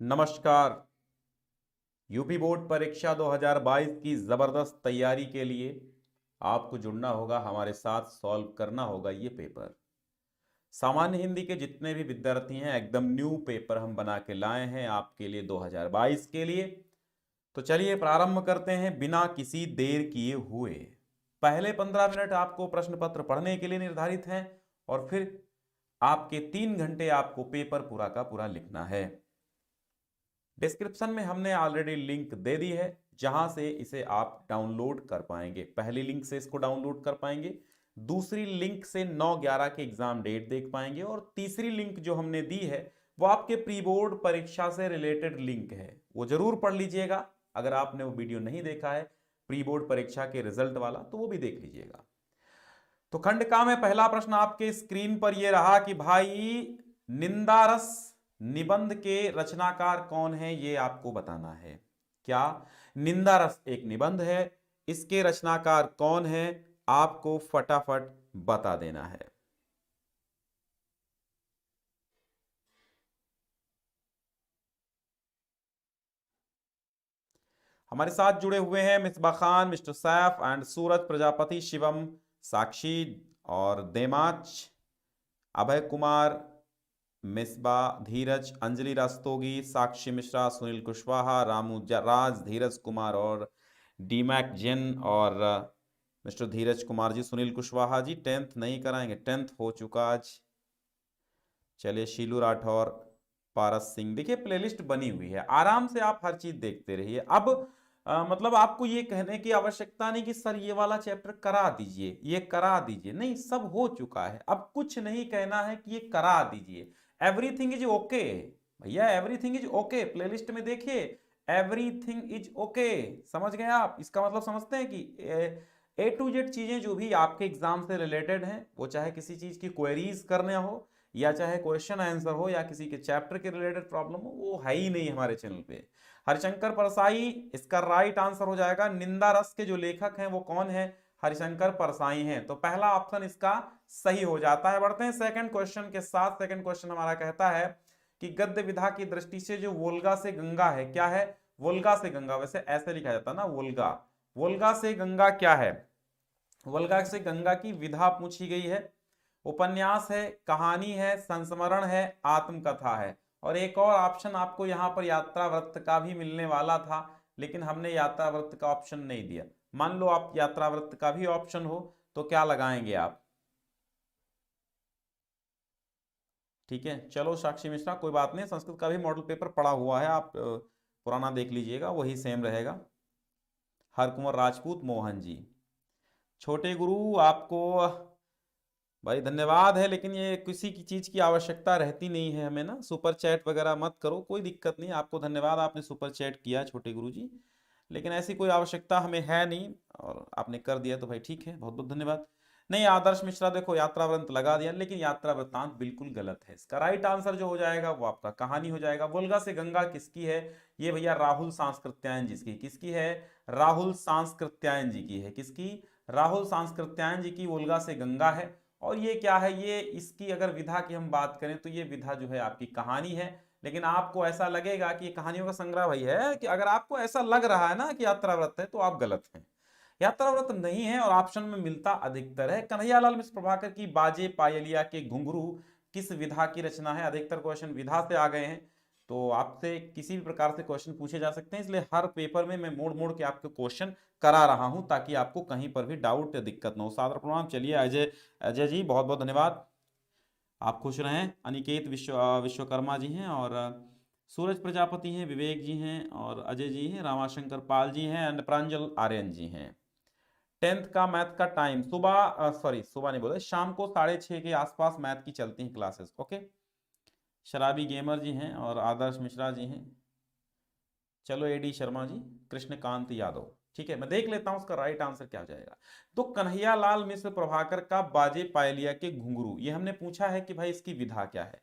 नमस्कार। UP board परीक्षा 2022 की ज़बरदस्त तैयारी के लिए आपको जुड़ना होगा, हमारे साथ सॉल्व करना होगा ये पेपर। सामान्य हिंदी के जितने भी विद्यार्थी हैं, एकदम न्यू पेपर हम बना के लाए हैं आपके लिए 2022 के लिए। तो चलिए प्रारंभ करते हैं बिना किसी देर किए हुए। पहले 15 मिनट आपको प्रश्न पत्र पढ़ने के लिए निर्धारित हैं और फिर आपके 3 घंटे आपको पेपर पूरा का पूरा लिखना है। डिस्क्रिप्शन में हमने ऑलरेडी लिंक दे दी है, जहां से इसे आप डाउनलोड कर पाएंगे। पहली लिंक से इसको डाउनलोड कर पाएंगे, दूसरी लिंक से 9/11 के एग्जाम डेट देख पाएंगे और तीसरी लिंक जो हमने दी है वो आपके प्री बोर्ड परीक्षा से रिलेटेड लिंक है, वो जरूर पढ़ लीजिएगा। अगर आपने वो वीडियो नहीं देखा है प्री बोर्ड परीक्षा के रिजल्ट वाला, तो वो भी देख लीजिएगा। तो खंड का में पहला प्रश्न आपके स्क्रीन पर यह रहा कि भाई निंदारस निबंध के रचनाकार कौन है, ये आपको बताना है। क्या निंदारस एक निबंध है, इसके रचनाकार कौन है, आपको फटाफट बता देना है। हमारे साथ जुड़े हुए हैं मिसबा खान, मिस्टर सैफ एंड सूरज प्रजापति, शिवम, साक्षी और देमाच, अभय कुमार, मिसबा, धीरज, अंजलि रास्तोगी, साक्षी मिश्रा, सुनील कुशवाहा, रामू राज, धीरज कुमार और डीमैक जैन और मिस्टर धीरज कुमार जी। सुनील कुशवाहा जी 10th नहीं कराएंगे, 10th हो चुका आज। चलिए शीलू राठौर, पारस सिंह, देखिए प्लेलिस्ट बनी हुई है, आराम से आप हर चीज देखते रहिए। अब मतलब आपको ये कहने की आवश्यकता नहीं कि सर ये वाला चैप्टर करा दीजिए, ये करा दीजिए, नहीं, सब हो चुका है। अब कुछ नहीं कहना है कि ये करा दीजिए, एवरीथिंग इज ओके भैया, एवरीथिंग इज ओके। प्लेलिस्ट में देखिए एवरीथिंग इज ओके, समझ गए आप? इसका मतलब समझते हैं कि A to Z चीजें जो भी आपके एग्जाम से रिलेटेड हैं, वो चाहे किसी चीज की क्वेरीज करने हो या चाहे क्वेश्चन आंसर हो या किसी के चैप्टर के रिलेटेड प्रॉब्लम हो, वो है ही नहीं हमारे चैनल पे। हरिशंकर परसाई इसका राइट आंसर हो जाएगा। निंदा रस के जो लेखक हैं वो कौन है? हरिशंकर परसाई हैं। तो पहला ऑप्शन इसका सही हो जाता है। बढ़ते हैं सेकंड क्वेश्चन के साथ। सेकंड क्वेश्चन हमारा कहता है कि गद्य विधा की दृष्टि से जो वोल्गा से गंगा है, क्या है? वोल्गा से गंगा, वैसे ऐसे लिखा जाता है ना वोल्गा, वोल्गा से गंगा क्या है? वोल्गा से गंगा की विधा पूछी गई है। उपन्यास है, कहानी है, संस्मरण है, आत्मकथा है। और एक और ऑप्शन आपको यहां पर यात्रा वृत्त का भी मिलने वाला था, लेकिन हमने यात्रा वृत्त का ऑप्शन नहीं दिया। मान लो आप यात्रा वृत्त का भी ऑप्शन हो तो क्या लगाएंगे आप? ठीक है, चलो साक्षी मिश्रा, कोई बात नहीं, संस्कृत का भी मॉडल पेपर पड़ा हुआ है, आप पुराना देख लीजिएगा, वही सेम रहेगा। हरकुंवर राजपूत मोहन जी, छोटे गुरु आपको भाई धन्यवाद है, लेकिन ये किसी की चीज की आवश्यकता रहती नहीं है हमें ना, सुपर चैट वगैरह मत करो, कोई दिक्कत नहीं। आपको धन्यवाद, आपने सुपर चैट किया छोटे गुरु जी, लेकिन ऐसी कोई आवश्यकता हमें है नहीं, और आपने कर दिया तो भाई ठीक है, बहुत बहुत धन्यवाद। नहीं आदर्श मिश्रा, देखो यात्रा वृत्त लगा दिया, लेकिन यात्रा वृत्तांत बिल्कुल गलत है। इसका राइट आंसर जो हो जाएगा वो आपका कहानी हो जाएगा। वोल्गा से गंगा किसकी है? ये भैया राहुल सांस्कृत्यायन जी की। किसकी है? राहुल सांस्कृत्यायन जी की है। किसकी? राहुल सांस्कृत्यायन जी की वोल्गा से गंगा है। और ये क्या है? ये इसकी अगर विधा की हम बात करें तो ये विधा जो है आपकी कहानी है। लेकिन आपको ऐसा लगेगा कि ये कहानियों का संग्रह भाई है, कि अगर आपको ऐसा लग रहा है ना कि यात्रा व्रत है तो आप गलत हैं, यात्रा व्रत नहीं है। और ऑप्शन में मिलता अधिकतर है। कन्हैयालाल मिश्र प्रभाकर की बाजे पायलिया के घुंघरू किस विधा की रचना है? अधिकतर क्वेश्चन विधा से आ गए हैं, तो आपसे किसी भी प्रकार से क्वेश्चन पूछे जा सकते हैं, इसलिए हर पेपर में मैं मोड़ मोड़ के आपको क्वेश्चन करा रहा हूं ताकि आपको कहीं पर भी डाउट या दिक्कत ना हो। सादर प्रणाम। चलिए अजय, अजय जी बहुत बहुत धन्यवाद, आप खुश रहें। अनिकेत विश्वकर्मा जी हैं, और सूरज प्रजापति हैं, विवेक जी हैं, और अजय जी हैं, रामाशंकर पाल जी हैं, एंड प्रांजल आर्यन जी हैं। 10th का मैथ का टाइम सुबह, सॉरी सुबह नहीं बोले, शाम को 6:30 के आसपास मैथ की चलती हैं क्लासेस। ओके, शराबी गेमर जी हैं और आदर्श मिश्रा जी हैं। चलो एडी शर्मा जी, कृष्णकांत यादव, ठीक है, मैं देख लेता हूं उसका राइट आंसर क्या हो जाएगा। तो कन्हैयालाल मिश्र प्रभाकर का बाजे पायलिया के घुंघरू, ये हमने पूछा है कि भाई इसकी विधा क्या है।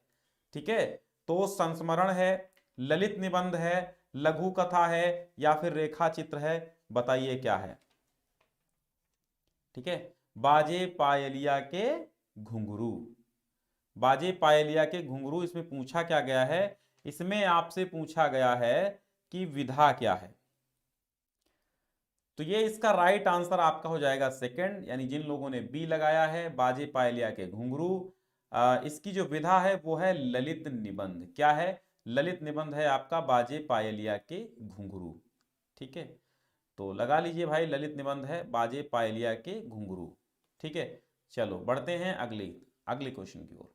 ठीक है, तो संस्मरण है, ललित निबंध है, लघु कथा है, या फिर रेखा चित्र है, बताइए क्या है? ठीक है, बाजे पायलिया के घुंघरू, बाजे पायलिया के घुंघरू, इसमें पूछा क्या गया है? इसमें आपसे पूछा गया है कि विधा क्या है, तो ये इसका राइट आंसर आपका हो जाएगा सेकंड, यानी जिन लोगों ने बी लगाया है, बाजे पायलिया के घुंघरू। इसकी जो विधा है वो है ललित निबंध। क्या है? ललित निबंध है आपका बाजे पायलिया के घुंघरू। ठीक है, तो लगा लीजिए भाई, ललित निबंध है बाजे पायलिया के घुंघरू। ठीक है, चलो बढ़ते हैं अगले अगले क्वेश्चन की ओर।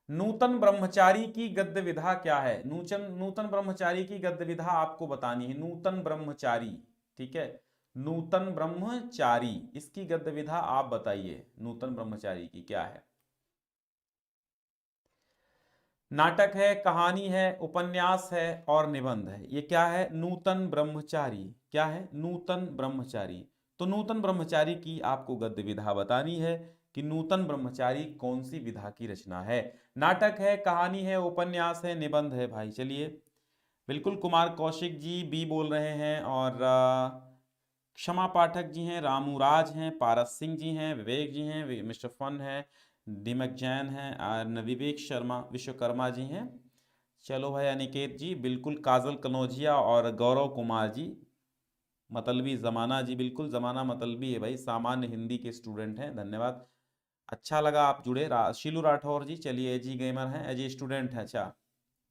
नूतन ब्रह्मचारी की गद्य विधा क्या है? नूतन ब्रह्मचारी की गद्य विधा आपको बतानी है। नूतन ब्रह्मचारी, ठीक है, नूतन ब्रह्मचारी, इसकी गद्य विधा आप बताइए, नूतन ब्रह्मचारी की क्या है? नाटक है, कहानी है, उपन्यास है और निबंध है। ये क्या है? नूतन ब्रह्मचारी। क्या है? नूतन ब्रह्मचारी। तो नूतन ब्रह्मचारी की आपको गद्य विधा बतानी है कि नूतन ब्रह्मचारी कौन सी विधा की रचना है। नाटक है, कहानी है, उपन्यास है, निबंध है। भाई चलिए, बिल्कुल कुमार कौशिक जी बी बोल रहे हैं, और क्षमा पाठक जी हैं, रामू राज हैं, पारस सिंह जी हैं, विवेक जी हैं, मिस्टर फन है, दीमक जैन है, और विवेक शर्मा विश्वकर्मा जी हैं। चलो भाई अनिकेत जी, बिल्कुल काजल कनौजिया और गौरव कुमार जी, मतलबी जमाना जी, बिल्कुल जमाना मतलबी है भाई, सामान्य हिंदी के स्टूडेंट हैं, धन्यवाद। अच्छा लगा आप जुड़े। शिलू राठौर जी, चलिए एजी गेमर हैं, एजी स्टूडेंट हैं। अच्छा,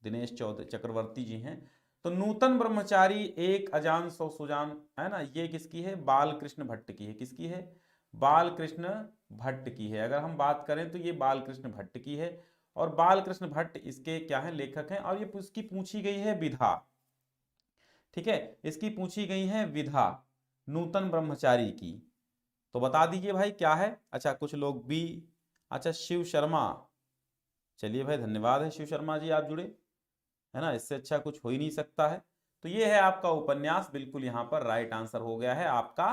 दिनेश चक्रवर्ती जी हैं। तो नूतन ब्रह्मचारी एक अजान सौ सुजान है ना, ये किसकी है? बालकृष्ण भट्ट की है। किसकी है? बालकृष्ण भट्ट की है। अगर हम बात करें तो ये बालकृष्ण भट्ट की है, और बालकृष्ण भट्ट इसके क्या है? लेखक हैं। और ये इसकी पूछी गई है विधा। ठीक है, इसकी पूछी गई है विधा नूतन ब्रह्मचारी की। तो बता दीजिए भाई क्या है। अच्छा, कुछ लोग भी, अच्छा शिव शर्मा, चलिए भाई धन्यवाद है शिव शर्मा जी, आप जुड़े, है ना, इससे अच्छा कुछ हो ही नहीं सकता है। तो ये है आपका उपन्यास, बिल्कुल यहां पर राइट आंसर हो गया है आपका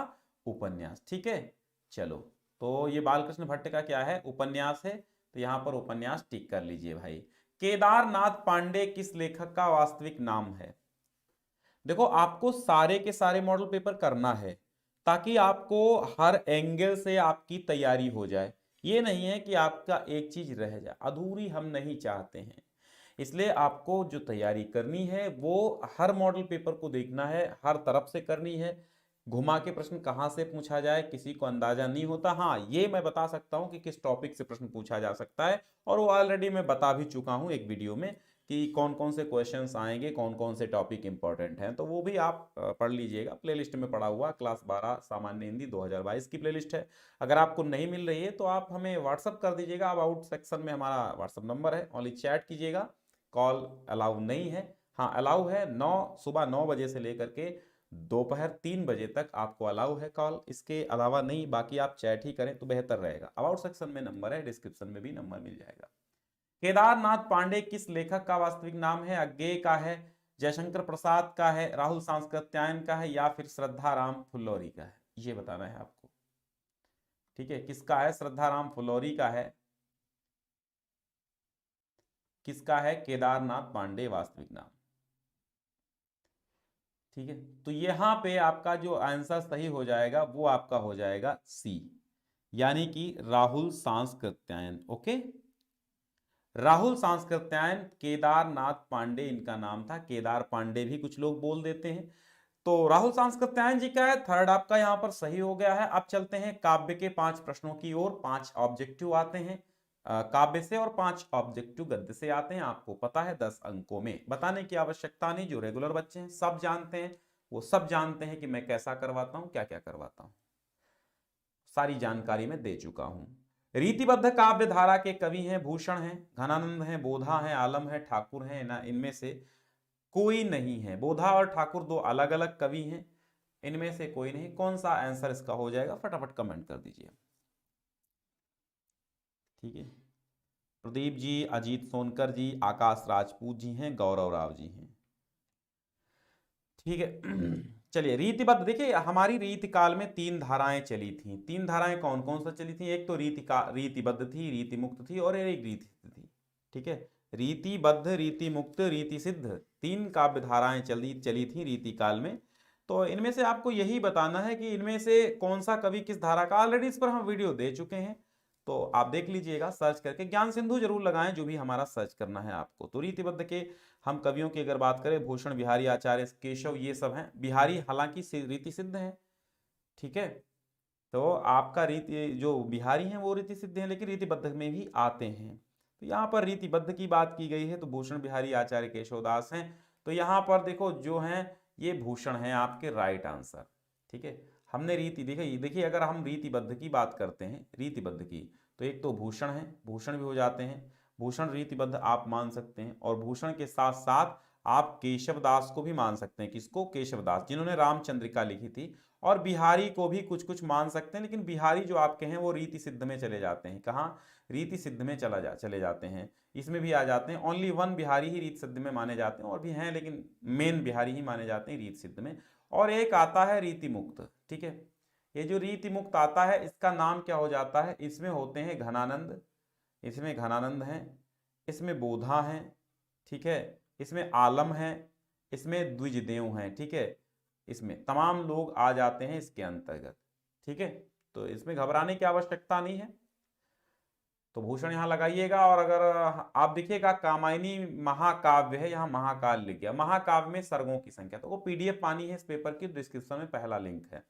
उपन्यास। ठीक है, चलो, तो ये बालकृष्ण भट्ट का क्या है? उपन्यास है, तो यहां पर उपन्यास टिक कर लीजिए भाई। केदारनाथ पांडे किस लेखक का वास्तविक नाम है? देखो, आपको सारे के सारे मॉडल पेपर करना है ताकि आपको हर एंगल से आपकी तैयारी हो जाए। ये नहीं है कि आपका एक चीज रह जाए अधूरी, हम नहीं चाहते हैं। इसलिए आपको जो तैयारी करनी है वो हर मॉडल पेपर को देखना है, हर तरफ से करनी है। घुमा के प्रश्न कहां से पूछा जाए किसी को अंदाजा नहीं होता। हाँ, ये मैं बता सकता हूं कि किस टॉपिक से प्रश्न पूछा जा सकता है, और वो ऑलरेडी मैं बता भी चुका हूं एक वीडियो में कि कौन कौन से क्वेश्चंस आएंगे, कौन कौन से टॉपिक इंपॉर्टेंट हैं। तो वो भी आप पढ़ लीजिएगा, प्लेलिस्ट में पड़ा हुआ क्लास 12 सामान्य हिंदी 2022 की प्लेलिस्ट है। अगर आपको नहीं मिल रही है तो आप हमें व्हाट्सअप कर दीजिएगा। अबाउट सेक्शन में हमारा व्हाट्सअप नंबर है, ओनली चैट कीजिएगा, कॉल अलाउ नहीं है। हाँ अलाउ है, सुबह 9 बजे से लेकर के दोपहर 3 बजे तक आपको अलाउ है कॉल, इसके अलावा नहीं। बाकी आप चैट ही करें तो बेहतर रहेगा। अबाउट सेक्शन में नंबर है, डिस्क्रिप्शन में भी नंबर मिल जाएगा। केदारनाथ पांडे किस लेखक का वास्तविक नाम है? अज्ञेय का है, जयशंकर प्रसाद का है, राहुल सांस्कृत्यायन का है, या फिर श्रद्धा राम फुल्लौरी का है? ये बताना है आपको। ठीक है, किसका है? श्रद्धा राम फुल्लौरी का है। किसका है केदारनाथ पांडे वास्तविक नाम? ठीक है, तो यहां पे आपका जो आंसर सही हो जाएगा वो आपका हो जाएगा सी, यानी कि राहुल सांस्कृत्यायन। ओके, राहुल सांस्कृत्यायन, केदारनाथ पांडे इनका नाम था। केदार पांडे भी कुछ लोग बोल देते हैं। तो राहुल सांस्कृत्यायन जी का है, थर्ड आपका यहां पर सही हो गया है। अब चलते हैं काव्य के 5 प्रश्नों की ओर। 5 ऑब्जेक्टिव आते हैं काव्य से, और 5 ऑब्जेक्टिव गद्य से आते हैं। आपको पता है 10 अंकों में, बताने की आवश्यकता नहीं। जो रेगुलर बच्चे हैं सब जानते हैं, वो सब जानते हैं कि मैं कैसा करवाता हूं, क्या क्या करवाता हूं, सारी जानकारी मैं दे चुका हूं। रीतिबद्ध काव्य धारा के कवि हैं भूषण हैं, घनानंद हैं, बोधा हैं, आलम है, ठाकुर हैं ना, इनमें से कोई नहीं है। बोधा और ठाकुर दो अलग अलग कवि हैं, इनमें से कोई नहीं। कौन सा आंसर इसका हो जाएगा? फटाफट कमेंट कर दीजिए। ठीक है, प्रदीप जी, अजीत सोनकर जी, आकाश राजपूत जी हैं, गौरव राव जी हैं। ठीक है चलिए, रीतिबद्ध देखिए, हमारी रीति काल में 3 धाराएं चली थी। 3 धाराएं कौन कौन सा चली थी? एक तो रीतिबद्ध थी, रीति मुक्त थी, और एक रीति थी। ठीक है, रीतिबद्ध, रीति मुक्त, रीति सिद्ध, 3 काव्य धाराएं चली थी रीति काल में। तो इनमें से आपको यही बताना है कि इनमें से कौन सा कवि किस धारा का। ऑलरेडी इस पर हम वीडियो दे चुके हैं, तो आप देख लीजिएगा सर्च करके, ज्ञान सिंधु जरूर लगाएं जो भी हमारा सर्च करना है आपको। तो रीतिबद्ध के हम कवियों की अगर बात करें, भूषण, बिहारी, आचार्य, केशव, ये सब हैं। बिहारी हालांकि रीति सिद्ध है, ठीक है। तो आपका रीति जो बिहारी हैं वो रीति सिद्ध हैं, लेकिन रीतिबद्ध में भी आते हैं। तो यहाँ पर रीतिबद्ध की बात की गई है तो भूषण, बिहारी, आचार्य, केशवदास हैं। तो यहाँ पर देखो जो हैं ये भूषण हैं आपके राइट आंसर, ठीक है। हमने रीति देखिए अगर हम रीतिबद्ध की बात करते हैं, रीतिबद्ध की, तो एक तो भूषण है, भूषण भी हो जाते हैं, भूषण रीतिबद्ध आप मान सकते हैं। और भूषण के साथ साथ आप केशवदास को भी मान सकते हैं। किसको? केशवदास, जिन्होंने रामचंद्रिका लिखी थी। और बिहारी को भी कुछ कुछ मान सकते हैं, लेकिन बिहारी जो आपके हैं वो रीति सिद्ध में चले जाते हैं। कहाँ? रीति सिद्ध में चले जाते हैं, इसमें भी आ जाते हैं। ओनली वन बिहारी ही रीति सिद्ध में माने जाते हैं, और भी हैं लेकिन मेन बिहारी ही माने जाते हैं रीति सिद्ध में। और एक आता है रीति मुक्त, ठीक है। ये जो रीति मुक्त आता है इसका नाम क्या हो जाता है? इसमें होते हैं घनानंद, इसमें घनानंद हैं, इसमें बोधा हैं, ठीक है, इसमें आलम है, इसमें द्विजदेव हैं, ठीक है। इसमें तमाम लोग आ जाते हैं इसके अंतर्गत, ठीक है। तो इसमें घबराने की आवश्यकता नहीं है। तो भूषण यहां लगाइएगा। और अगर आप देखिएगा कामायनी महाकाव्य है, यहां महाकाल लिख गया। महाकाव्य में सर्गों की संख्या, तो वो पीडीएफ पानी है इस पेपर की, डिस्क्रिप्शन में पहला लिंक है।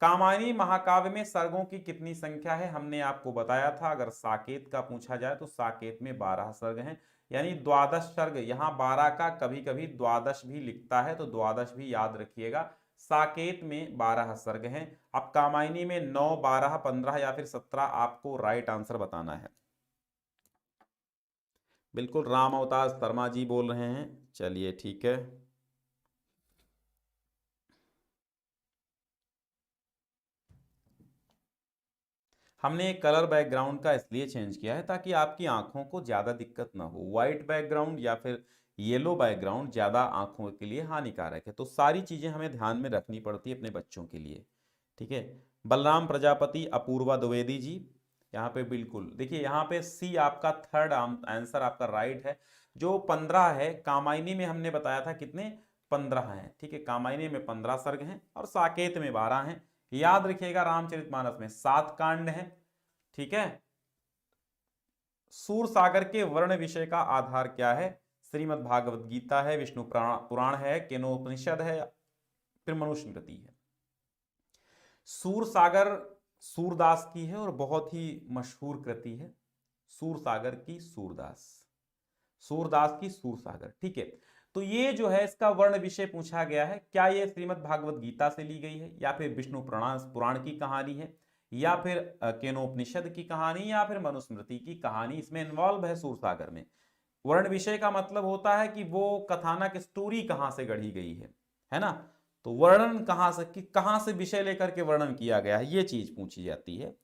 कामायनी महाकाव्य में सर्गों की कितनी संख्या है हमने आपको बताया था। अगर साकेत का पूछा जाए तो साकेत में 12 सर्ग हैं, यानी द्वादश सर्ग। यहाँ 12 का कभी कभी द्वादश भी लिखता है, तो द्वादश भी याद रखिएगा। साकेत में 12 सर्ग हैं। अब कामायनी में 9, 12, 15 या फिर 17 आपको राइट आंसर बताना है। बिल्कुल राम अवतार शर्मा जी बोल रहे हैं, चलिए ठीक है। हमने कलर बैकग्राउंड का इसलिए चेंज किया है ताकि आपकी आंखों को ज़्यादा दिक्कत ना हो। वाइट बैकग्राउंड या फिर येलो बैकग्राउंड ज़्यादा आंखों के लिए हानिकारक है। तो सारी चीज़ें हमें ध्यान में रखनी पड़ती है अपने बच्चों के लिए, ठीक है। बलराम प्रजापति, अपूर्वा द्विवेदी जी, यहाँ पे बिल्कुल देखिए, यहाँ पे सी आपका थर्ड आंसर आपका राइट है। जो 15 है कामायनी में हमने बताया था कितने? 15 हैं, ठीक है। कामायनी में 15 सर्ग हैं और साकेत में 12 हैं। याद रखिएगा रामचरितमानस में 7 कांड हैं, ठीक है। सूर सागर के वर्ण विषय का आधार क्या है? श्रीमद् भागवत गीता है, विष्णु पुराण है, केनोपनिषद है, फिर मनुस्मृति है। सूर सागर सूरदास की है और बहुत ही मशहूर कृति है। सूर सागर की सूरदास, सूरदास की सूर सागर, ठीक है। तो ये जो है इसका वर्ण विषय पूछा गया है। क्या ये श्रीमद् भागवत गीता से ली गई है, या फिर विष्णु पुराण की कहानी है, या फिर केनोपनिषद की कहानी, या फिर मनुस्मृति की कहानी इसमें इन्वॉल्व है सूरसागर में। वर्ण विषय का मतलब होता है कि वो कथानक स्टोरी कहां से गढ़ी गई है ना। तो वर्णन कहां से, कि कहां से विषय लेकर के वर्णन किया गया है, ये चीज पूछी जाती है।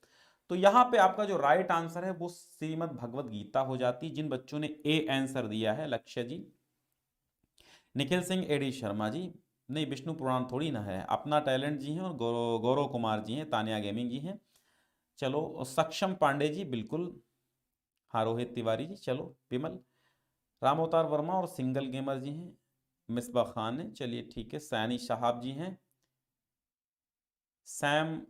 तो यहां पे आपका जो राइट आंसर है वो श्रीमद् भगवत गीता हो जाती। जिन बच्चों ने ए आंसर दिया है, लक्ष्य जी, निखिल सिंह, एडी शर्मा जी, नहीं विष्णु पुराण थोड़ी ना है, अपना टैलेंट जी हैं, और गौरव कुमार जी हैं, तानिया गेमिंग जी हैं। चलो सक्षम पांडे जी बिल्कुल, हाँ रोहित तिवारी जी, चलो विमल, राम अवतार वर्मा और सिंगल गेमर जी हैं, मिसबा खान है, चलिए ठीक है। सैनी साहब जी हैं, सैम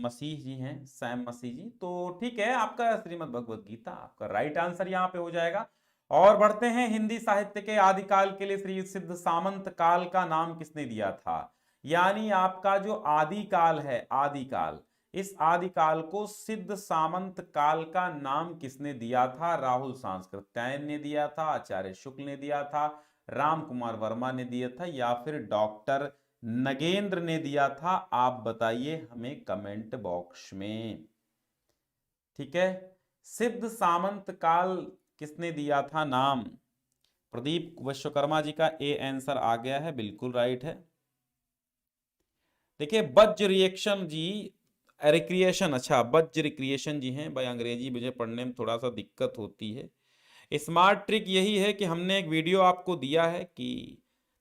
मसीह जी हैं, सैम मसीह जी। तो ठीक है, आपका श्रीमद् भगवत गीता आपका राइट आंसर यहाँ पे हो जाएगा। और बढ़ते हैं, हिंदी साहित्य के आदिकाल के लिए श्री सिद्ध सामंत काल का नाम किसने दिया था? यानी आपका जो आदिकाल है, आदिकाल, इस आदिकाल को सिद्ध सामंत काल का नाम किसने दिया था? राहुल सांस्कृत्यायन ने दिया था, आचार्य शुक्ल ने दिया था, राम कुमार वर्मा ने दिया था, या फिर डॉक्टर नगेंद्र ने दिया था? आप बताइए हमें कमेंट बॉक्स में, ठीक है। सिद्ध सामंत काल किसने दिया था नाम? प्रदीप विश्वकर्मा जी का ए आंसर आ गया है, बिल्कुल राइट है। देखिए बज्ज रिएक्शन जी, रिक्रिएशन, अच्छा बज्ज रिक्रिएशन जी हैं भाई, अंग्रेजी मुझे पढ़ने में थोड़ा सा दिक्कत होती है। स्मार्ट ट्रिक यही है कि हमने एक वीडियो आपको दिया है कि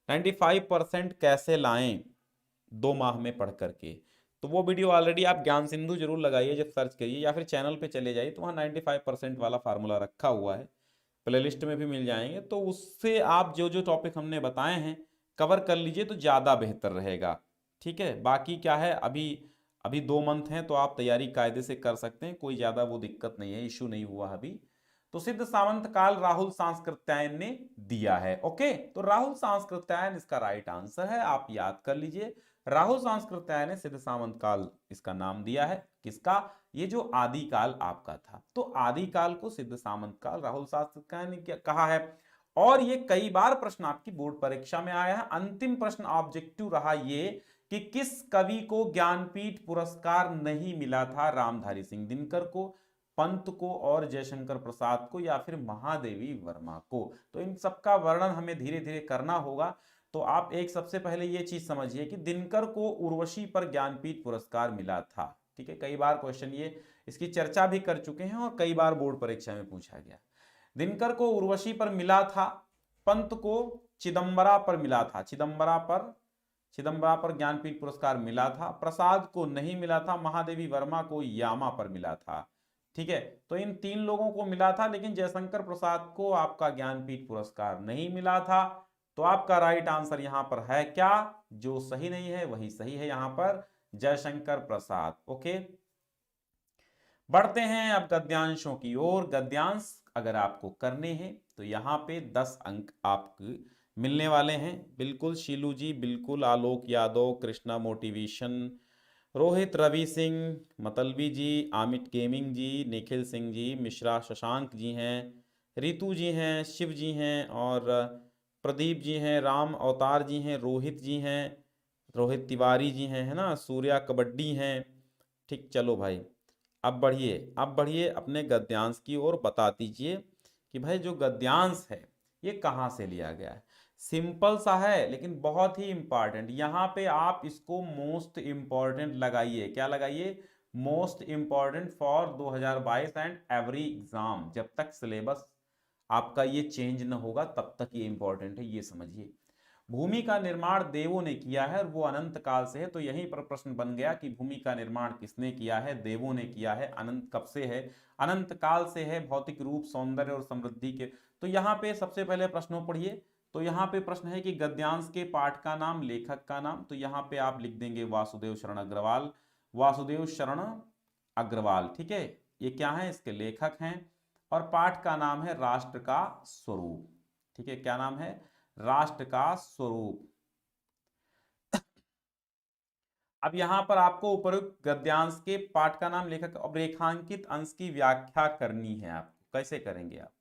95% कैसे लाएं 2 माह में पढ़ करके। तो वो वीडियो ऑलरेडी आप ज्ञान सिंधु जरूर लगाइए जब सर्च करिए, या फिर चैनल पे चले जाइए तो वहाँ 95% वाला फार्मूला रखा हुआ है, प्लेलिस्ट में भी मिल जाएंगे। तो उससे आप जो जो टॉपिक हमने बताए हैं कवर कर लीजिए तो ज़्यादा बेहतर रहेगा, ठीक है। बाकी क्या है, अभी अभी 2 मंथ हैं तो आप तैयारी कायदे से कर सकते हैं, कोई ज्यादा वो दिक्कत नहीं है, इश्यू नहीं हुआ अभी। तो सिद्ध सामंत काल राहुल सांस्कृत्यायन ने दिया है। ओके, तो राहुल सांस्कृत्यायन इसका राइट आंसर है, आप याद कर लीजिए। राहुल सांस्कृत्यायन ने सिद्ध सामंत काल इसका नाम दिया है। किसका? ये जो आदिकाल आपका था, तो आदिकाल को सिद्ध सामंत काल राहुल सांस्कृत्यायन ने क्या कहा है। और ये कई बार प्रश्न आपकी बोर्ड परीक्षा में आया है। अंतिम प्रश्न ऑब्जेक्टिव रहा ये कि किस कवि को ज्ञानपीठ पुरस्कार नहीं मिला था, रामधारी सिंह दिनकर को, पंत को और जयशंकर प्रसाद को, या फिर महादेवी वर्मा को। तो इन सबका वर्णन हमें धीरे धीरे करना होगा। तो आप एक सबसे पहले ये चीज समझिए कि दिनकर को उर्वशी पर ज्ञानपीठ पुरस्कार मिला था। ठीक है, कई बार क्वेश्चन ये इसकी चर्चा भी कर चुके हैं और कई बार बोर्ड परीक्षा में पूछा गया। दिनकर को उर्वशी पर मिला था, पंत को चिदंबरा पर मिला था, चिदंबरा पर ज्ञानपीठ पुरस्कार मिला था, प्रसाद को नहीं मिला था, महादेवी वर्मा को यामा पर मिला था। ठीक है, तो इन 3 लोगों को मिला था, लेकिन जयशंकर प्रसाद को आपका ज्ञानपीठ पुरस्कार नहीं मिला था। तो आपका राइट आंसर यहां पर है क्या? जो सही नहीं है वही सही है, यहां पर जयशंकर प्रसाद। ओके, बढ़ते हैं अब गद्यांशों की ओर। गद्यांश अगर आपको करने हैं तो यहाँ पे 10 अंक आपको मिलने वाले हैं। बिल्कुल शीलू जी, बिल्कुल आलोक यादव, कृष्णा मोटिवेशन, रोहित रवि सिंह, मतलबी जी, आमिट गेमिंग जी, निखिल सिंह जी, मिश्रा शशांक जी हैं, रितु जी हैं, शिव जी हैं, और प्रदीप जी हैं, राम अवतार जी हैं, रोहित जी हैं, रोहित तिवारी जी हैं, है ना, सूर्या कबड्डी हैं। ठीक, चलो भाई अब बढ़िए अपने गद्यांश की ओर। बता दीजिए कि भाई जो गद्यांश है ये कहाँ से लिया गया है। सिंपल सा है लेकिन बहुत ही इंपॉर्टेंट। यहाँ पे आप इसको मोस्ट इंपॉर्टेंट लगाइए। क्या लगाइए? Most important for 2022 and every exam. जब तक सिलेबस आपका ये चेंज न होगा तब तक ये इंपॉर्टेंट है, ये समझिए। भूमि का निर्माण देवों ने किया है और वो अनंत काल से है। तो यहीं पर प्रश्न बन गया कि भूमि का निर्माण किसने किया है? देवों ने किया है। अनंत कब से है? अनंत काल से है। भौतिक रूप, सौंदर्य और समृद्धि के। तो यहाँ पे सबसे पहले प्रश्नों पढ़िए। तो यहाँ पे प्रश्न है कि गद्यांश के पाठ का नाम, लेखक का नाम। तो यहाँ पे आप लिख देंगे वासुदेव शरण अग्रवाल, वासुदेव शरण अग्रवाल। ठीक है, ये क्या है? इसके लेखक हैं। और पाठ का नाम है राष्ट्र का स्वरूप। ठीक है, क्या नाम है? राष्ट्र का स्वरूप। अब यहां पर आपको उपयुक्त गद्यांश के पाठ का नाम, लेखक और रेखांकित अंश की व्याख्या करनी है। आपको कैसे करेंगे? आप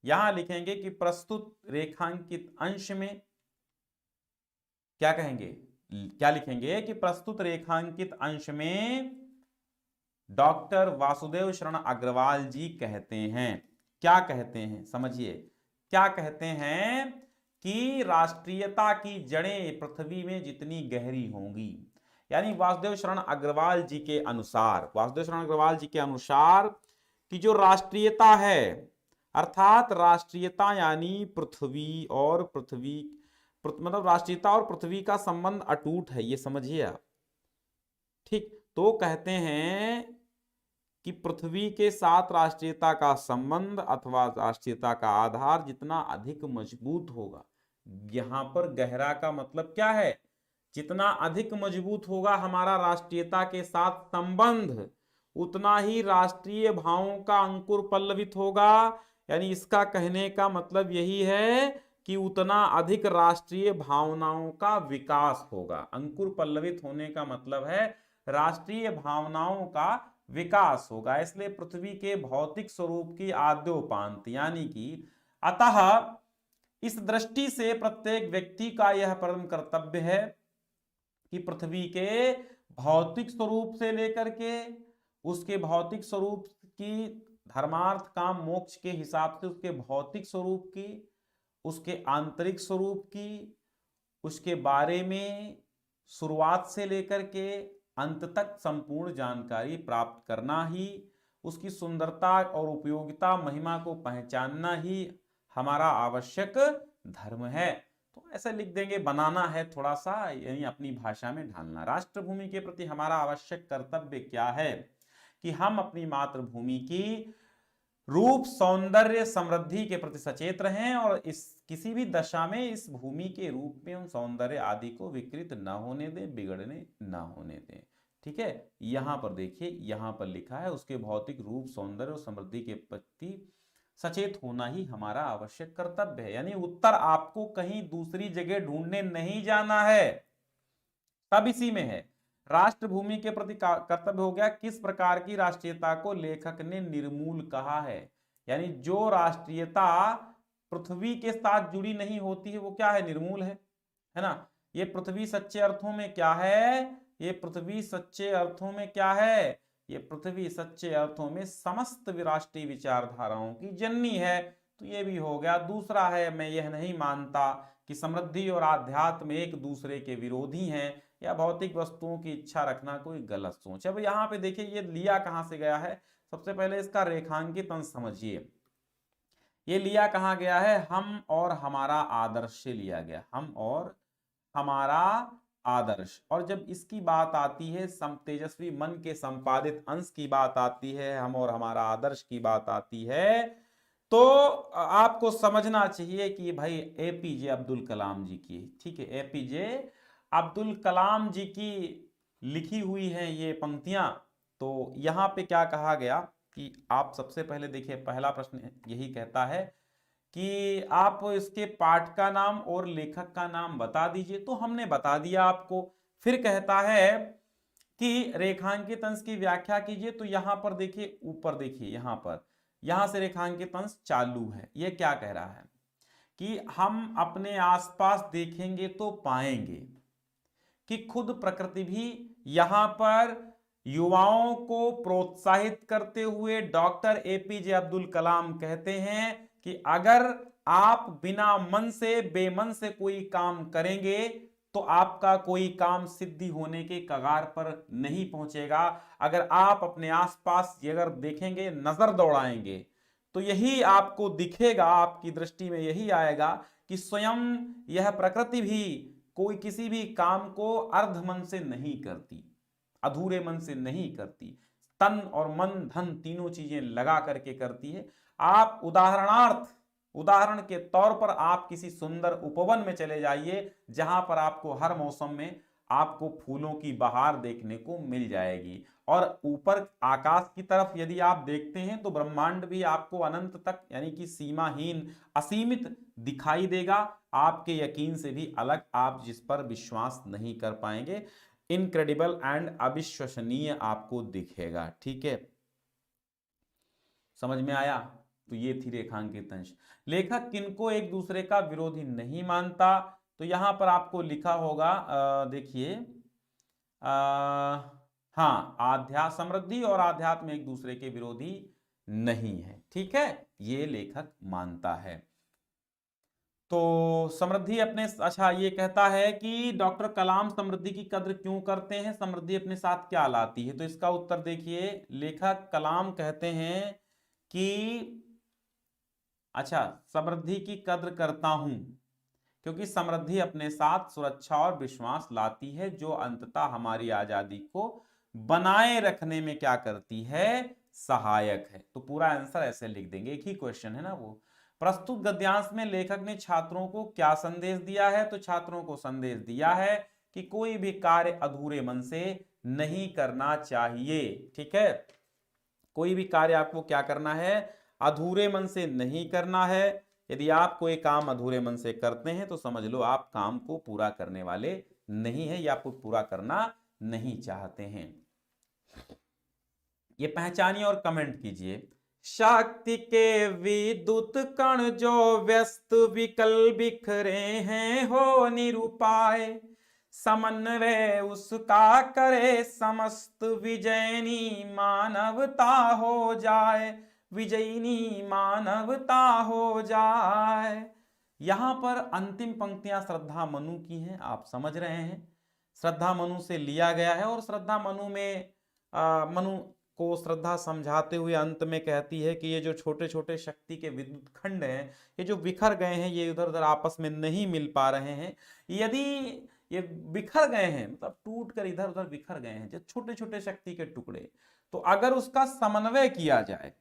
यहां लिखेंगे कि प्रस्तुत रेखांकित अंश में क्या कहेंगे? क्या लिखेंगे कि प्रस्तुत रेखांकित अंश में डॉक्टर वासुदेव शरण अग्रवाल जी कहते हैं। क्या कहते हैं? समझिए, क्या कहते हैं कि राष्ट्रीयता की जड़ें पृथ्वी में जितनी गहरी होंगी, यानी वासुदेव शरण अग्रवाल जी के अनुसार, वासुदेव शरण अग्रवाल जी के अनुसार कि जो राष्ट्रीयता है, अर्थात राष्ट्रीयता यानी पृथ्वी और मतलब राष्ट्रीयता और पृथ्वी का संबंध अटूट है, ये समझिए आप। ठीक, तो कहते हैं कि पृथ्वी के साथ राष्ट्रीयता का संबंध अथवा राष्ट्रीयता का आधार जितना अधिक मजबूत होगा, यहां पर गहरा का मतलब क्या है? जितना अधिक मजबूत होगा हमारा राष्ट्रीयता के साथ संबंध, उतना ही राष्ट्रीय भावों का अंकुर पल्लवित होगा। यानी इसका कहने का मतलब यही है कि उतना अधिक राष्ट्रीय भावनाओं का विकास होगा। अंकुर पल्लवित होने का मतलब है राष्ट्रीय भावनाओं का विकास होगा। इसलिए पृथ्वी के भौतिक स्वरूप की आद्योपांत, यानी कि अतः इस दृष्टि से प्रत्येक व्यक्ति का यह परम कर्तव्य है कि पृथ्वी के भौतिक स्वरूप से लेकर के उसके भौतिक स्वरूप की धर्मार्थ काम मोक्ष के हिसाब से उसके भौतिक स्वरूप की, उसके आंतरिक स्वरूप की, उसके बारे में शुरुआत से लेकर के अंत तक संपूर्ण जानकारी प्राप्त करना ही, उसकी सुंदरता और उपयोगिता महिमा को पहचानना ही हमारा आवश्यक धर्म है। तो ऐसे लिख देंगे, बनाना है थोड़ा सा, यानी अपनी भाषा में ढालना। राष्ट्रभूमि के प्रति हमारा आवश्यक कर्तव्य क्या है? कि हम अपनी मातृभूमि की रूप, सौंदर्य, समृद्धि के प्रति सचेत रहें और इस किसी भी दशा में इस भूमि के रूप में उन सौंदर्य आदि को विकृत न होने दें, बिगड़ने न होने दें। ठीक है, यहां पर देखिए, यहां पर लिखा है उसके भौतिक रूप, सौंदर्य और समृद्धि के प्रति सचेत होना ही हमारा आवश्यक कर्तव्य है। यानी उत्तर आपको कहीं दूसरी जगह ढूंढने नहीं जाना है, सब इसी में है। राष्ट्रभूमि के प्रति कर्तव्य हो गया, किस प्रकार की राष्ट्रीयता को लेखक ने निर्मूल कहा है। यानी जो राष्ट्रीयता पृथ्वी के साथ जुड़ी नहीं होती है वो क्या है, निर्मूल है ना। ये पृथ्वी सच्चे अर्थों में क्या है, ये पृथ्वी सच्चे अर्थों में क्या है, ये पृथ्वी सच्चे अर्थों में समस्त राष्ट्रीय विचारधाराओं की जननी है। तो ये भी हो गया। दूसरा है, मैं यह नहीं मानता कि समृद्धि और आध्यात्म एक दूसरे के विरोधी हैं या भौतिक वस्तुओं की इच्छा रखना कोई गलत सोच है। अब यहाँ पे देखिए ये लिया कहां से गया है, सबसे पहले इसका रेखांकित अंश समझिए। ये लिया कहां गया है, हम और हमारा आदर्श से लिया गया, हम और हमारा आदर्श। और जब इसकी बात आती है तेजस्वी मन के संपादित अंश की बात आती है, हम और हमारा आदर्श की बात आती है, तो आपको समझना चाहिए कि भाई एपीजे अब्दुल कलाम जी की, ठीक है, एपीजे अब्दुल कलाम जी की लिखी हुई हैं ये पंक्तियां। तो यहां पे क्या कहा गया कि आप सबसे पहले देखिए, पहला प्रश्न यही कहता है कि आप इसके पाठ का नाम और लेखक का नाम बता दीजिए। तो हमने बता दिया आपको। फिर कहता है कि रेखांकित अंश की व्याख्या कीजिए। तो यहां पर देखिए, ऊपर देखिए, यहां से रेखांकित अंश चालू है। ये क्या कह रहा है कि हम अपने आसपास देखेंगे तो पाएंगे कि खुद प्रकृति भी यहां पर युवाओं को प्रोत्साहित करते हुए डॉक्टर एपीजे अब्दुल कलाम कहते हैं कि अगर आप बिना मन से, बेमन से कोई काम करेंगे तो आपका कोई काम सिद्धि होने के कगार पर नहीं पहुंचेगा। अगर आप अपने आसपास अगर देखेंगे, नजर दौड़ाएंगे, तो यही आपको दिखेगा, आपकी दृष्टि में यही आएगा कि स्वयं यह प्रकृति भी कोई किसी भी काम को अर्ध मन से नहीं करती, अधूरे मन से नहीं करती, तन और मन धन तीनों चीजें लगा करके करती है। आप उदाहरण के तौर पर आप किसी सुंदर उपवन में चले जाइए जहां पर आपको हर मौसम में आपको फूलों की बहार देखने को मिल जाएगी। और ऊपर आकाश की तरफ यदि आप देखते हैं तो ब्रह्मांड भी आपको अनंत तक, यानी कि सीमाहीन, असीमित दिखाई देगा। आपके यकीन से भी अलग, आप जिस पर विश्वास नहीं कर पाएंगे, इनक्रेडिबल एंड अविश्वसनीय आपको दिखेगा। ठीक है, समझ में आया। तो ये थी रेखांकित अंश। लेखक किनको एक दूसरे का विरोधी नहीं मानता, तो यहां पर आपको लिखा होगा, देखिए, हाँ, समृद्धि और आध्यात्म एक दूसरे के विरोधी नहीं है। ठीक है, ये लेखक मानता है। तो समृद्धि अपने, अच्छा, ये कहता है कि डॉक्टर कलाम समृद्धि की कद्र क्यों करते हैं, समृद्धि अपने साथ क्या लाती है। तो इसका उत्तर देखिए, लेखक कलाम कहते हैं कि अच्छा, समृद्धि की कद्र करता हूं क्योंकि समृद्धि अपने साथ सुरक्षा और विश्वास लाती है, जो अंततः हमारी आजादी को बनाए रखने में क्या करती है, सहायक है। तो पूरा आंसर ऐसे लिख देंगे, एक ही क्वेश्चन है ना वो। प्रस्तुत गद्यांश में लेखक ने छात्रों को क्या संदेश दिया है, तो छात्रों को संदेश दिया है कि कोई भी कार्य अधूरे मन से नहीं करना चाहिए। ठीक है, कोई भी कार्य आपको क्या करना है, अधूरे मन से नहीं करना है। यदि आप कोई काम अधूरे मन से करते हैं तो समझ लो आप काम को पूरा करने वाले नहीं है या पूरा करना नहीं चाहते हैं। ये पहचानिए और कमेंट कीजिए। शक्ति के विद्युत कण जो व्यस्त विकल बिखरे हैं, हो निरुपाय समन्वय उसका करे, समस्त विजयनी मानवता हो जाए, विजयिनी मानवता हो जाए। यहां पर अंतिम पंक्तियां श्रद्धा मनु की हैं, आप समझ रहे हैं, श्रद्धा मनु से लिया गया है। और श्रद्धा मनु में मनु को श्रद्धा समझाते हुए अंत में कहती है कि ये जो छोटे छोटे शक्ति के विद्युत खंड हैं, ये जो बिखर गए हैं, ये इधर उधर आपस में नहीं मिल पा रहे हैं। यदि ये बिखर गए हैं, मतलब टूट कर इधर उधर बिखर गए हैं, जो छोटे छोटे शक्ति के टुकड़े, तो अगर उसका समन्वय किया जाए,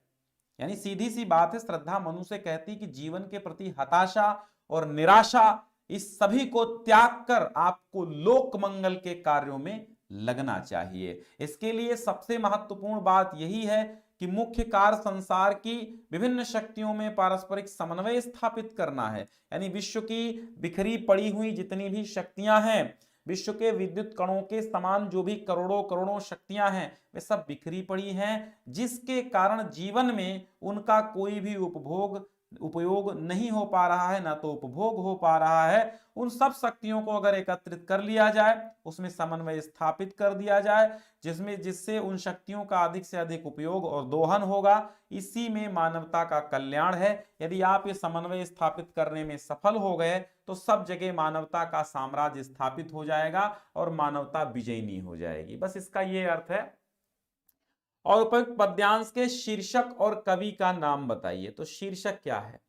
यानी सीधी सी बात है, श्रद्धा मनु से कहती कि जीवन के प्रति हताशा और निराशा, इस सभी को त्याग कर आपको लोक मंगल के कार्यों में लगना चाहिए। इसके लिए सबसे महत्वपूर्ण बात यही है कि मुख्य कार्य संसार की विभिन्न शक्तियों में पारस्परिक समन्वय स्थापित करना है। यानी विश्व की बिखरी पड़ी हुई जितनी भी शक्तियां हैं, विश्व के विद्युत कणों के समान जो भी करोड़ों करोड़ों शक्तियां हैं, वे सब बिखरी पड़ी हैं, जिसके कारण जीवन में उनका कोई भी उपयोग नहीं हो पा रहा है, ना तो उपभोग हो पा रहा है। उन सब शक्तियों को अगर एकत्रित कर लिया जाए, उसमें समन्वय स्थापित कर दिया जाए, जिससे उन शक्तियों का अधिक से अधिक उपयोग और दोहन होगा, इसी में मानवता का कल्याण है। यदि आप ये समन्वय स्थापित करने में सफल हो गए तो सब जगह मानवता का साम्राज्य स्थापित हो जाएगा और मानवता विजयी हो जाएगी। बस इसका ये अर्थ है। और उपयुक्त पद्यांश के शीर्षक और कवि का नाम बताइए। तो शीर्षक क्या है?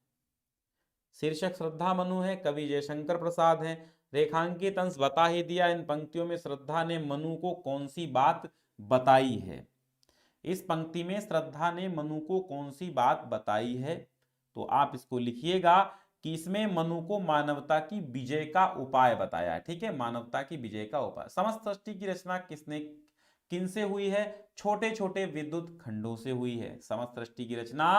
शीर्षक श्रद्धा मनु है, कवि जयशंकर प्रसाद है। रेखांकित अंश बता ही दिया। इन पंक्तियों में श्रद्धा ने मनु को कौन सी बात बताई है? इस पंक्ति में श्रद्धा ने मनु को कौन सी बात बताई है? तो आप इसको लिखिएगा कि इसमें मनु को मानवता की विजय का उपाय बताया है। ठीक है, मानवता की विजय का उपाय। समस्त सृष्टि की रचना किनसे हुई है? छोटे छोटे विद्युत खंडों से हुई है। समस्त सृष्टि की रचना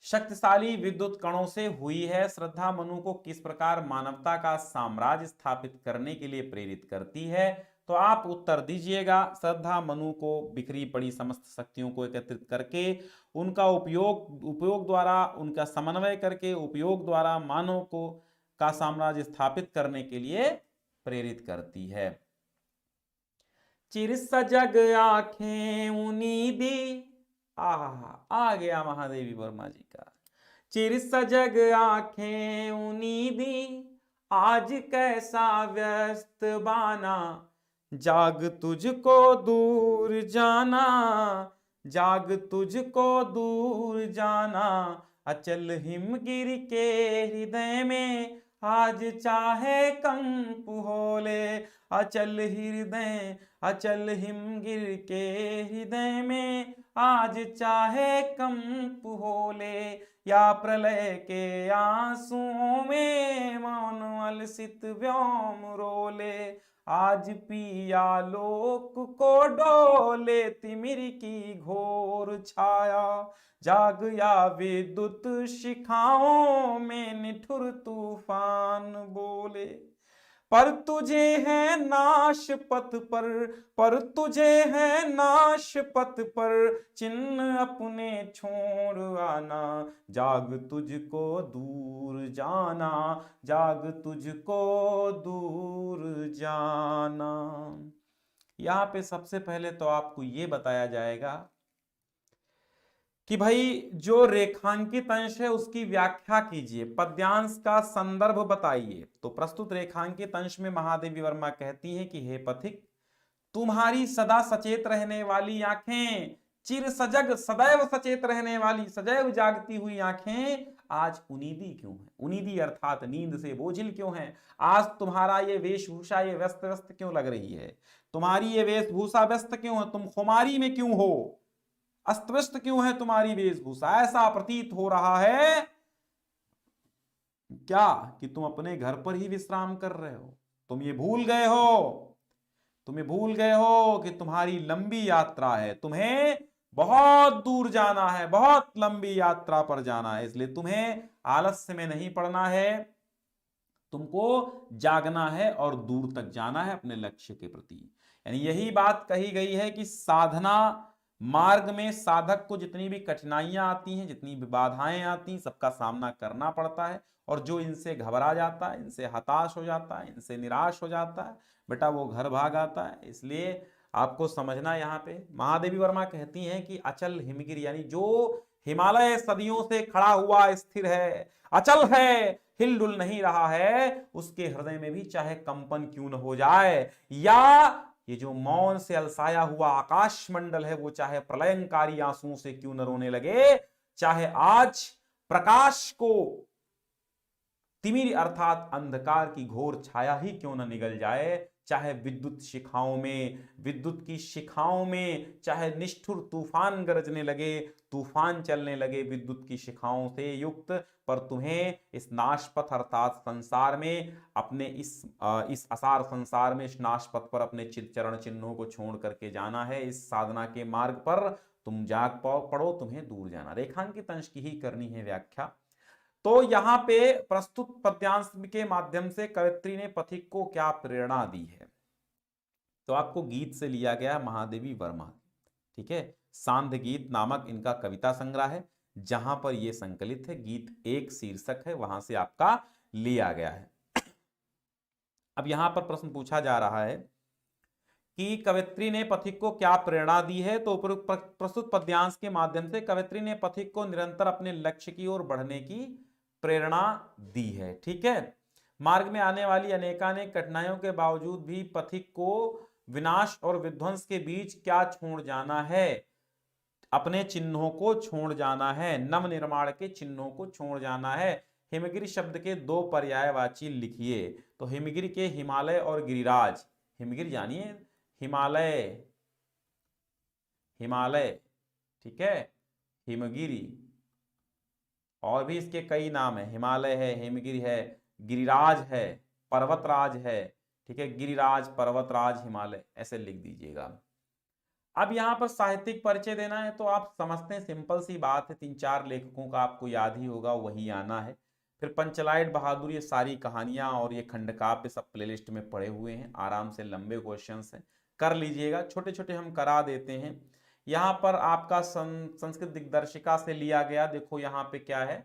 शक्तिशाली विद्युत कणों से हुई है। श्रद्धा मनु को किस प्रकार मानवता का साम्राज्य स्थापित करने के लिए प्रेरित करती है? तो आप उत्तर दीजिएगा। श्रद्धा मनु को बिखरी पड़ी समस्त शक्तियों को एकत्रित करके उनका उपयोग द्वारा, उनका समन्वय करके उपयोग द्वारा मानव को का साम्राज्य स्थापित करने के लिए प्रेरित करती है। चिर सजग आंखें उनीदी, आ गया महादेवी वर्मा जी का। चिर सजग आंखें उनीदी, आज कैसा व्यस्त बाना, जाग तुझको दूर जाना, जाग तुझको दूर जाना, अचल हिमगिर के हृदय में आज चाहे कंप होले, अचल हिमगिर के हृदय में आज चाहे कंप होले, या प्रलय के आंसुओं में मौन अलसित व्योम रोले, आज पिया लोक को डोले तिमिर की घोर छाया, जाग या विद्युत शिखाओं में निठुर तूफान बोले, पर तुझे है नाश पथ पर तुझे है नाश पथ पर चिन्ह अपने छोड़ आना, जाग तुझको दूर जाना, जाग तुझको दूर जाना। यहाँ पे सबसे पहले तो आपको ये बताया जाएगा कि भाई जो रेखांकित अंश है उसकी व्याख्या कीजिए, पद्यांश का संदर्भ बताइए। तो प्रस्तुत रेखांकित अंश में महादेवी वर्मा कहती हैं कि हे पथिक, तुम्हारी सदा सचेत रहने वाली आंखें, चिर सजग सदैव सचेत रहने वाली सदैव जागती हुई आंखें आज उनीदी क्यों है? उनीदी अर्थात नींद से बोझिल क्यों है? आज तुम्हारा ये वेशभूषा ये व्यस्त व्यस्त क्यों लग रही है? तुम्हारी ये वेशभूषा व्यस्त क्यों है? तुम खुमारी में क्यों हो? अस्त व्यस्त क्यों है तुम्हारी वेशभूषा? ऐसा प्रतीत हो रहा है क्या कि तुम अपने घर पर ही विश्राम कर रहे हो? तुम ये भूल गए हो कि तुम्हारी लंबी यात्रा है, तुम्हें बहुत दूर जाना है, बहुत लंबी यात्रा पर जाना है, इसलिए तुम्हें आलस्य में नहीं पड़ना है, तुमको जागना है और दूर तक जाना है अपने लक्ष्य के प्रति। यानी यही बात कही गई है कि साधना मार्ग में साधक को जितनी भी कठिनाइयां आती हैं, जितनी भी बाधाएं आती हैं, सबका सामना करना पड़ता है, और जो इनसे घबरा जाता है, इनसे हताश हो जाता है, इनसे निराश हो जाता है, बेटा वो घर भाग आता है। इसलिए आपको समझना, यहाँ पे महादेवी वर्मा कहती हैं कि अचल हिमगिर, यानी जो हिमालय सदियों से खड़ा हुआ स्थिर है, अचल है, हिलडुल नहीं रहा है, उसके हृदय में भी चाहे कंपन क्यों न हो जाए, या ये जो मौन से अलसाया हुआ आकाश मंडल है वो चाहे प्रलयंकारी आंसुओं से क्यों न रोने लगे, चाहे आज प्रकाश को तिमिर अर्थात अंधकार की घोर छाया ही क्यों न निगल जाए, चाहे विद्युत शिखाओं में, विद्युत की शिखाओं में चाहे निष्ठुर तूफान गरजने लगे, तूफान चलने लगे विद्युत की शिखाओं से युक्त, पर तुम्हें इस नाशपथ अर्थात संसार में, अपने इस असार संसार में, इस नाशपथ पर अपने चरण चिन्हों को छोड़ करके जाना है। इस साधना के मार्ग पर तुम जाग पड़ो, तुम्हें दूर जाना। रेखांकित अंश की ही करनी है व्याख्या। तो यहां पे प्रस्तुत पद्यांश के माध्यम से कवयित्री ने पथिक को क्या प्रेरणा दी है, तो आपको गीत से लिया गया महादेवी वर्मा, ठीक है। सांध्य गीत नामक इनका कविता संग्रह है, जहां पर यह संकलित है। गीत एक शीर्षक है, वहां से आपका लिया गया है। अब यहां पर प्रश्न पूछा जा रहा है कि कवयित्री ने पथिक को क्या प्रेरणा दी है, तो प्रस्तुत पद्यांश के माध्यम से कवयित्री ने पथिक को निरंतर अपने लक्ष्य की ओर बढ़ने की प्रेरणा दी है, ठीक है। मार्ग में आने वाली अनेकानेक कठिनाइयों के बावजूद भी पथिक को विनाश और विध्वंस के बीच क्या छोड़ जाना है, अपने चिन्हों को छोड़ जाना है, नव निर्माण के चिन्हों को छोड़ जाना है। हिमगिरी शब्द के दो पर्यायवाची लिखिए, तो हिमगिरी के हिमालय और गिरिराज, हिमगिरी जानिए हिमालय, हिमालय, ठीक है, हिमगिरी, और भी इसके कई नाम है, हिमालय है, हिमगिरी है, गिरिराज है, पर्वतराज है, ठीक है, गिरिराज, पर्वतराज, हिमालय, ऐसे लिख दीजिएगा। अब यहां पर साहित्यिक परिचय देना है, तो आप समझते हैं सिंपल सी बात है, 3-4 लेखकों का आपको याद ही होगा, वही आना है। फिर पंचलाइट बहादुर, ये सारी कहानियां और ये खंडकाव्य सब प्लेलिस्ट में पड़े हुए हैं, आराम से लंबे क्वेश्चंस हैं, कर लीजिएगा, छोटे छोटे हम करा देते हैं। यहाँ पर आपका संस्कृत दिग्दर्शिका से लिया गया, देखो यहाँ पे क्या है,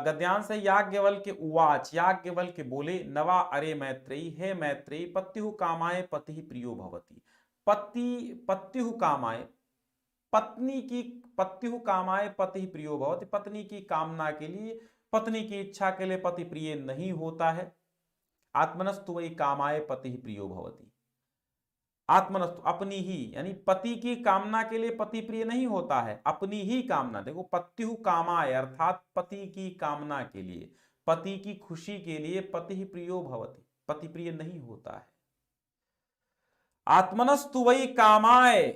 गद्यांश है, याज्ञवल्क्य उवाच, याज्ञवल्क्य बोले, नवा अरे मैत्रेयी, हे मैत्रेयी, पत्युः कामाय पतिः प्रियो भवति। पत्युः कामाय, पत्नी की, पत्युः कामाय पतिः प्रियो भवति, पत्नी की कामना के लिए, पत्नी की इच्छा के लिए पति प्रिय नहीं होता है। आत्मनस्तु वही कामाय पतिः प्रियो भवति, आत्मनस्तु अपनी ही, यानी पति की कामना के लिए पति प्रिय नहीं होता है, अपनी ही कामना, देखो पत्युः कामाय अर्थात पति की कामना के लिए, पति की खुशी के लिए पति प्रियो भवति, पति प्रिय नहीं होता है। आत्मनस्तु वही कामाय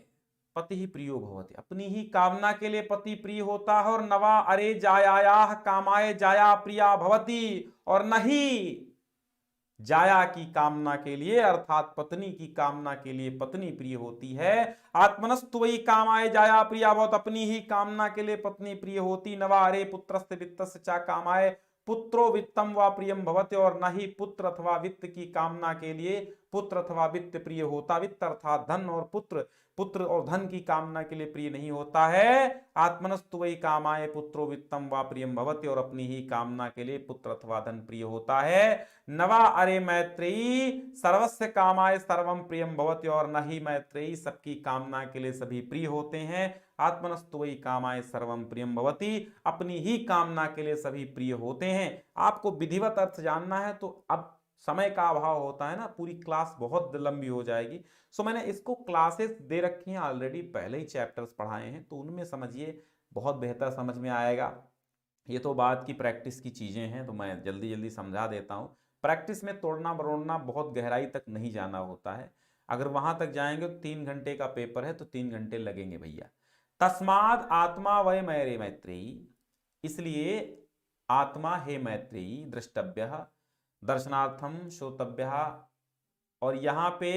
पति प्रियो भवति, अपनी ही कामना के लिए पति प्रिय होता है। और नवा अरे जायायाह कामाय जाया प्रिया भवति, और नहीं जाया की कामना के लिए अर्थात पत्नी की कामना के लिए पत्नी प्रिय होती है। आत्मनस्तु वही कामाय जाया प्रिया भवति, अपनी ही कामना के लिए पत्नी प्रिय होती। नवा अरे पुत्रस्य वित्तस्य च कामाय पुत्रो वित्तम व प्रियम भवति, और न ही पुत्र अथवा वित्त की कामना के लिए पुत्र अथवा वित्त प्रिय होता। वित्त अर्थात धन, और पुत्र और धन की कामना के लिए प्रिय नहीं होता है। आत्मनस्तु वही कामाय पुत्रो वित्तम व प्रियम भवति, और अपनी ही कामना के लिए पुत्र अथवा धन प्रिय होता है। नवा अरे मैत्रेयी सर्वस्य कामाय सर्वम प्रियम भवति, और न ही मैत्रेयी सबकी कामना के लिए सभी प्रिय होते हैं। आत्मनस्तु वही कामाय सर्वम प्रियम भवति, अपनी ही कामना के लिए सभी प्रिय होते हैं। आपको विधिवत अर्थ जानना है, तो अब समय का अभाव होता है ना, पूरी क्लास बहुत लंबी हो जाएगी, सो मैंने इसको क्लासेस दे रखी हैं ऑलरेडी, पहले ही चैप्टर्स पढ़ाए हैं, तो उनमें समझिए, बहुत बेहतर समझ में आएगा। ये तो बात की प्रैक्टिस की चीजें हैं, तो मैं जल्दी जल्दी समझा देता हूँ। प्रैक्टिस में तोड़ना मरोड़ना बहुत गहराई तक नहीं जाना होता है, अगर वहां तक जाएंगे तो 3 घंटे का पेपर है, तो 3 घंटे लगेंगे भैया। तस्माद आत्मा वै मैरे मैत्रेयी, इसलिए आत्मा हे मैत्रेयी, द्रष्टव्य दर्शनार्थम श्रोतव्य, और यहां पे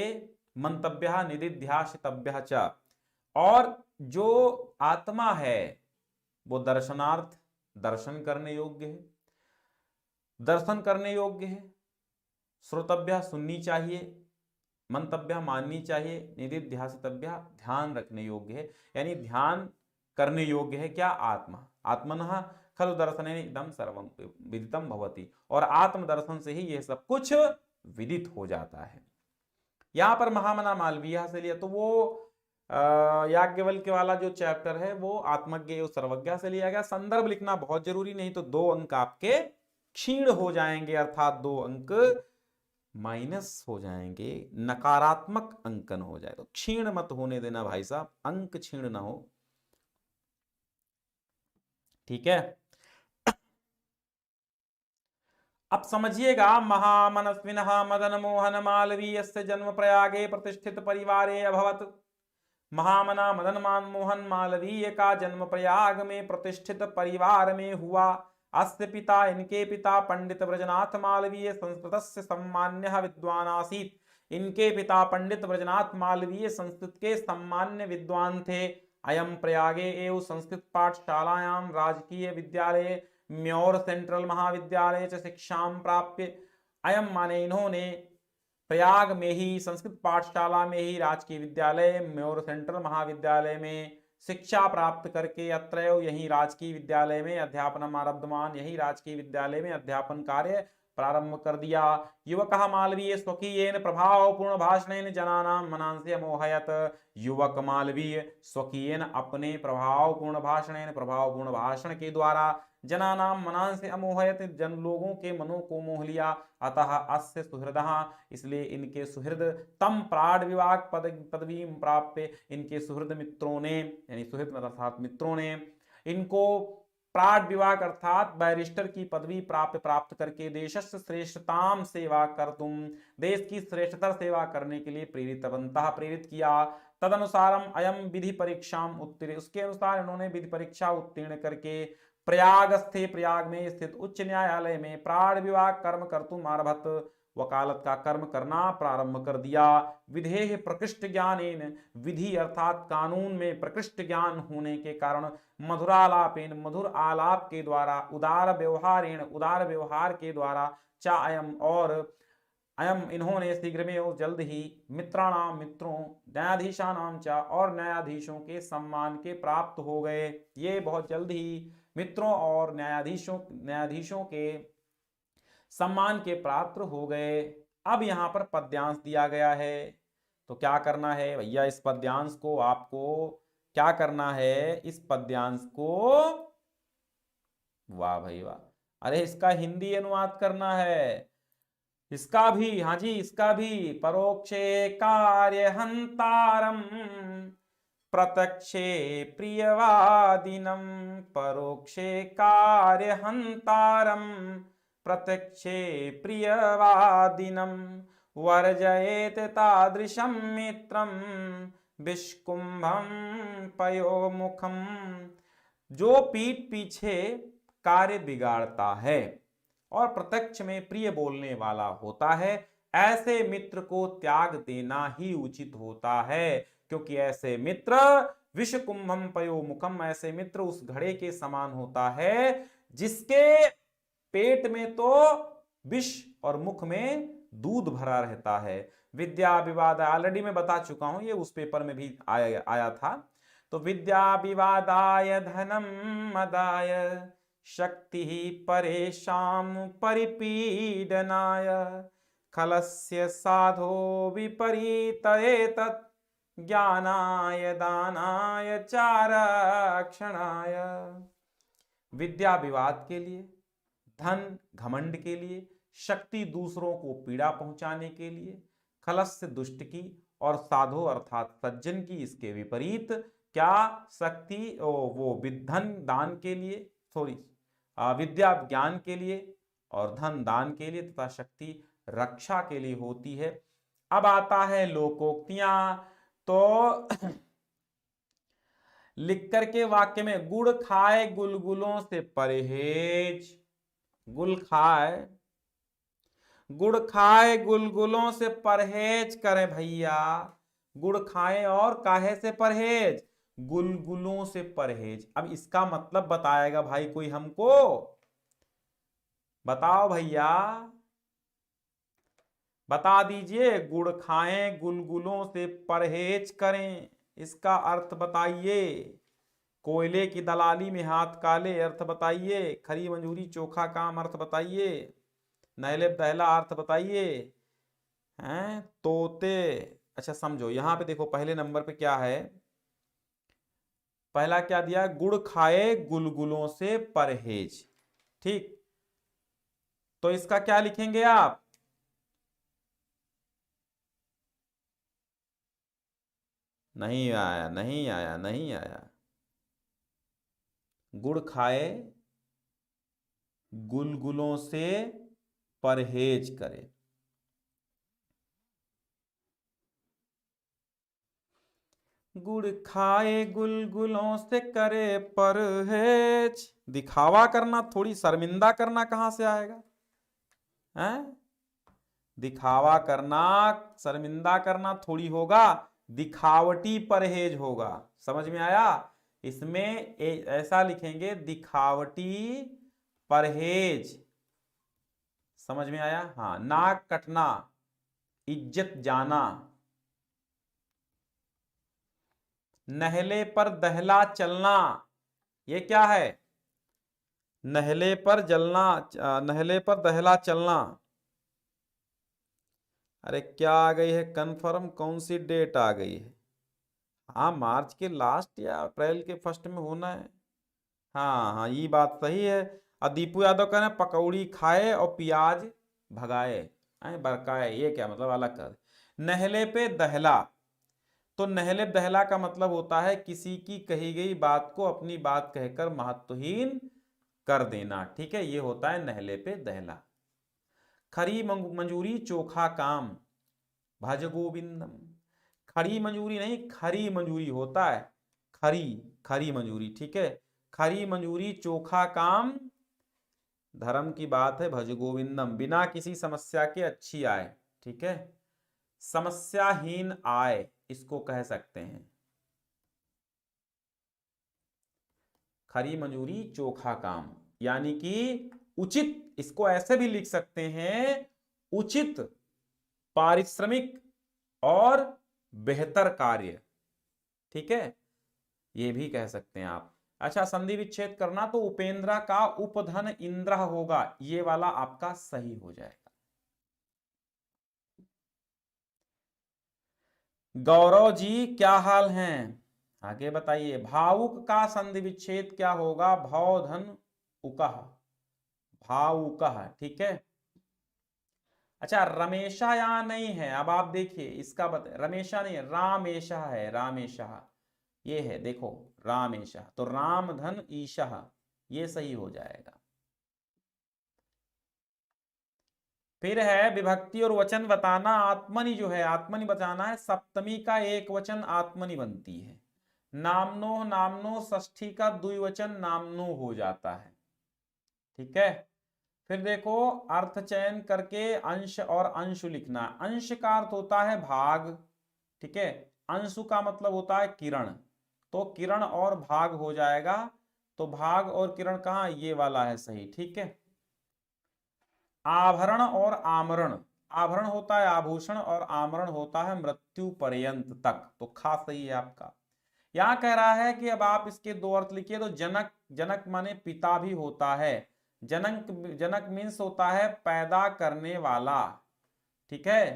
मंतव्य निदिध्यासितव्य च, और जो आत्मा है वो दर्शनार्थ, दर्शन करने योग्य है, दर्शन करने योग्य है, श्रोतव्य सुननी चाहिए, मंतव्य माननी चाहिए, निदिध्यासितव्य ध्यान रखने योग्य है, यानी ध्यान करने योग्य है क्या, आत्मा। आत्मनः खलु दर्शनेन इदं सर्वं विदितं भवति, और आत्म दर्शन से ही यह सब कुछ विदित हो जाता है। यहां पर महामना मालवीय से लिया, तो वो याज्ञवल्क्य वाला जो चैप्टर है वो आत्मज्ञ और सर्वज्ञ से लिया गया। संदर्भ लिखना बहुत जरूरी, नहीं तो 2 अंक आपके क्षीण हो जाएंगे, अर्थात 2 अंक माइनस हो जाएंगे, नकारात्मक अंकन हो जाए, तो क्षीण मत होने देना भाई साहब, अंक क्षीण ना हो, ठीक है। अब समझिएगा, महामनस्विनः मदन मोहन मालवीयस्य जन्म प्रयागे प्रतिष्ठित परिवारे अभवत्। महामना मदन मोहन मालवीय का जन्म प्रयाग में प्रतिष्ठित परिवार में हुआ। अस्य पिता, इनके पिता पंडित ब्रजनाथ मालवीय संस्कृतस्य सम्मान्यः विद्वान् आसीत्। इनके पिता पंडित ब्रजनाथ मालवीय संस्कृत के सम्मान्य विद्वान थे। अयम प्रयागे एवं संस्कृत पाठशालायां राजकीय विद्यालय म्योर सेंट्रल महाविद्यालय च शिक्षां प्राप्य। अयम माने इन्होंने प्रयाग में ही संस्कृत पाठशाला में ही राजकीय विद्यालय म्योर सेंट्रल महाविद्यालय में शिक्षा प्राप्त करके अत्रैव यही राजकीय विद्यालय में अध्यापनम आरब्धवान, यही राजकीय विद्यालय में अध्यापन कार्य प्रारंभ कर दिया। युवकः मालवीय स्वकीयेन प्रभावपूर्ण भाषणेन जनानां मनांसि अमोहयत। युवक मालवीय स्वकीयेन अपने प्रभावपूर्ण भाषणेन, प्रभावपूर्ण भाषण के द्वारा जनानां मनांसि अमोहयत, जन लोगों के मनों को मोह लिया। अतः अस्य सुहृदः, इसलिए इनके सुहृद, तम प्राण विभाग पदवी प्राप्य, इनके सुहृद मित्रों ने, यानी सुहृद अर्थात मित्रों ने इनको प्राण विभाग अर्थात बैरिस्टर की पदवी प्राप्त करके देशस्य श्रेष्ठताम सेवा कर तुम, देश की श्रेष्ठतर सेवा करने के लिए प्रेरित किया। तदनुसारम अयम विधि परीक्षा उत्तीर्ण, उसके अनुसार इन्होंने विधि परीक्षा उत्तीर्ण करके प्रयागस्थे, प्रयाग में स्थित उच्च न्यायालय में प्राण विभाग कर्म कर्तुम आरभत, वकालत का कर्म करना प्रारंभ कर दिया। विधेय प्रकृष्ट ज्ञानेन, विधि अर्थात कानून में प्रकृष्ट ज्ञान होने के कारण मधुरालापेन, मधुर आलाप के द्वारा, उदार व्यवहारेण, उदार व्यवहार के द्वारा, चा अयम और अयम इन्होंने शीघ्र में और जल्द ही मित्राणाम, मित्रों, न्यायाधीशानाम चा और न्यायाधीशों के सम्मान के प्राप्त हो गए। ये बहुत जल्द ही मित्रों और न्यायाधीशों के सम्मान के प्राप्त हो गए। अब यहां पर पद्यांश दिया गया है, तो क्या करना है भैया, इस पद्यांश को आपको क्या करना है, इस पद्यांश को, वाह भाई वाह, अरे इसका हिंदी अनुवाद करना है, इसका भी, हाँ जी इसका भी। परोक्षे कार्य हंतारम प्रत्यक्षे प्रियवादिनम, परोक्षे कार्य हंतारम प्रत्यक्षे प्रियवादिनम, वर्जयेत तादृशं मित्रम विष्कुंभम पयोमुखम, जो पीठ पीछे कार्य बिगाड़ता है और प्रत्यक्ष में प्रिय बोलने वाला होता है, ऐसे मित्र को त्याग देना ही उचित होता है, क्योंकि ऐसे मित्र विषकुंभम पयोमुखम, ऐसे मित्र उस घड़े के समान होता है जिसके पेट में तो विष और मुख में दूध भरा रहता है। विद्या विवाद ऑलरेडी मैं बता चुका हूं, ये उस पेपर में भी आया था। तो विद्या विवादाय धनम मदाय शक्ति परेशान परिपीडनाय, खलस्य साधो विपरीतयेत ज्ञानाय दानाय चारक्षणाय। विद्या विवाद के लिए, धन घमंड के लिए, शक्ति दूसरों को पीड़ा पहुंचाने के लिए, खलस्य दुष्ट की और साधो अर्थात सज्जन की इसके विपरीत, क्या शक्ति वो धन दान के लिए, सॉरी विद्या ज्ञान के लिए और धन दान के लिए तथा शक्ति रक्षा के लिए होती है। अब आता है लोकोक्तियां, तो लिख करके वाक्य में, गुड़ खाए गुलगुलों से परहेज, गुड़ खाए गुलगुलों से परहेज करें भैया, गुड़ खाएं और काहे से परहेज, गुलगुलों से परहेज। अब इसका मतलब बताएगा भाई कोई हमको, बताओ भैया बता दीजिए, गुड़ खाएं गुलगुलों से परहेज करें, इसका अर्थ बताइए। कोयले की दलाली में हाथ काले, अर्थ बताइए। खरी मंजूरी चोखा काम, अर्थ बताइए। नहले दहला, अर्थ बताइए। हैं तोते, अच्छा समझो, यहां पे देखो पहले नंबर पे क्या है, पहला क्या दिया, गुड़ खाए गुलगुलों से परहेज, ठीक। तो इसका क्या लिखेंगे आप, नहीं आया, नहीं आया, नहीं आया। गुड़ खाए गुलगुलों से परहेज करे। गुड़ खाए गुलगुलों से करे परहेज। दिखावा करना, थोड़ी शर्मिंदा करना कहां से आएगा? हैं? दिखावा करना, शर्मिंदा करना थोड़ी होगा, दिखावटी परहेज होगा। समझ में आया? इसमें ऐसा लिखेंगे, दिखावटी परहेज। समझ में आया? हाँ। नाक कटना, इज्जत जाना। नहले पर दहला चलना, ये क्या है? नहले पर जलना, नहले पर दहला चलना। अरे क्या आ गई है? कंफर्म कौन सी डेट आ गई है? हाँ, मार्च के लास्ट या अप्रैल के फर्स्ट में होना है। हाँ हाँ, ये बात सही है। और दीपू यादव कह रहे हैं पकौड़ी खाए और प्याज भगाए, बरकाए, ये क्या मतलब? अलग कर। नहले पे दहला, तो नहले दहला का मतलब होता है किसी की कही गई बात को अपनी बात कहकर महत्वहीन कर देना। ठीक है, ये होता है नहले पे दहला। खरी मंजूरी चोखा काम, भज गोविंदम। खड़ी मंजूरी नहीं, खरी मंजूरी होता है। खरी, खरी मंजूरी। ठीक है, खरी मंजूरी चोखा काम, धर्म की बात है, भज गोविंदम। बिना किसी समस्या के अच्छी आय। ठीक है, समस्याहीन आय इसको कह सकते हैं। खरी मंजूरी चोखा काम, यानी कि उचित, इसको ऐसे भी लिख सकते हैं, उचित पारिश्रमिक और बेहतर कार्य। ठीक है, ये भी कह सकते हैं आप। अच्छा, संधि विच्छेद करना, तो उपेंद्रा का उपधन इंद्र होगा, ये वाला आपका सही हो जाएगा। गौरव जी क्या हाल हैं? आगे बताइए। भावुक का संधि विच्छेद क्या होगा? भवधन उकह, भावुकः। ठीक है। अच्छा, रमेशा यहां नहीं है, अब आप देखिए इसका रमेशा नहीं है, रामेशा है, रामेशा ये है, देखो रामेशा, तो राम धन ईशा, ये सही हो जाएगा। फिर है विभक्ति और वचन बताना। आत्मनि जो है, आत्मनि बताना है, सप्तमी का एक वचन आत्मनि बनती है। नामनो, नामनो षष्ठी का द्विवचन नामनो हो जाता है। ठीक है, फिर देखो अर्थ चयन करके अंश और अंशु लिखना। अंश का अर्थ होता है भाग। ठीक है, अंशु का मतलब होता है किरण, तो किरण और भाग हो जाएगा। तो भाग और किरण कहां? ये वाला है सही। ठीक है, आभरण और आमरण, आभरण होता है आभूषण और आमरण होता है मृत्यु पर्यंत तक, तो खा सही है आपका। यहां कह रहा है कि अब आप इसके दो अर्थ लिखिए, तो जनक, जनक माने पिता भी होता है। जनक, जनक मीन्स होता है पैदा करने वाला। ठीक है,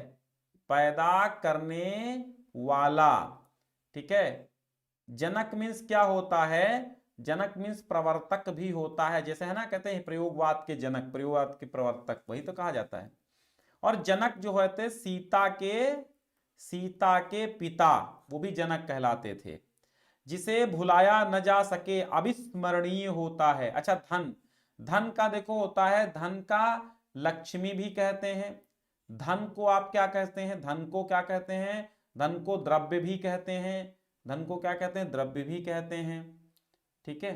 पैदा करने वाला। ठीक है, जनक मीन्स क्या होता है? जनक मीन्स प्रवर्तक भी होता है, जैसे है ना, कहते हैं प्रयोगवाद के जनक, प्रयोगवाद के प्रवर्तक, वही तो कहा जाता है। और जनक जो होते सीता के, सीता के पिता, वो भी जनक कहलाते थे। जिसे भुलाया न जा सके, अविस्मरणीय होता है। अच्छा, धन, धन का देखो होता है, धन का लक्ष्मी भी कहते हैं। धन को आप क्या कहते हैं? धन को क्या कहते हैं? धन को द्रव्य भी कहते हैं। धन को क्या कहते हैं? द्रव्य भी कहते हैं। ठीक है,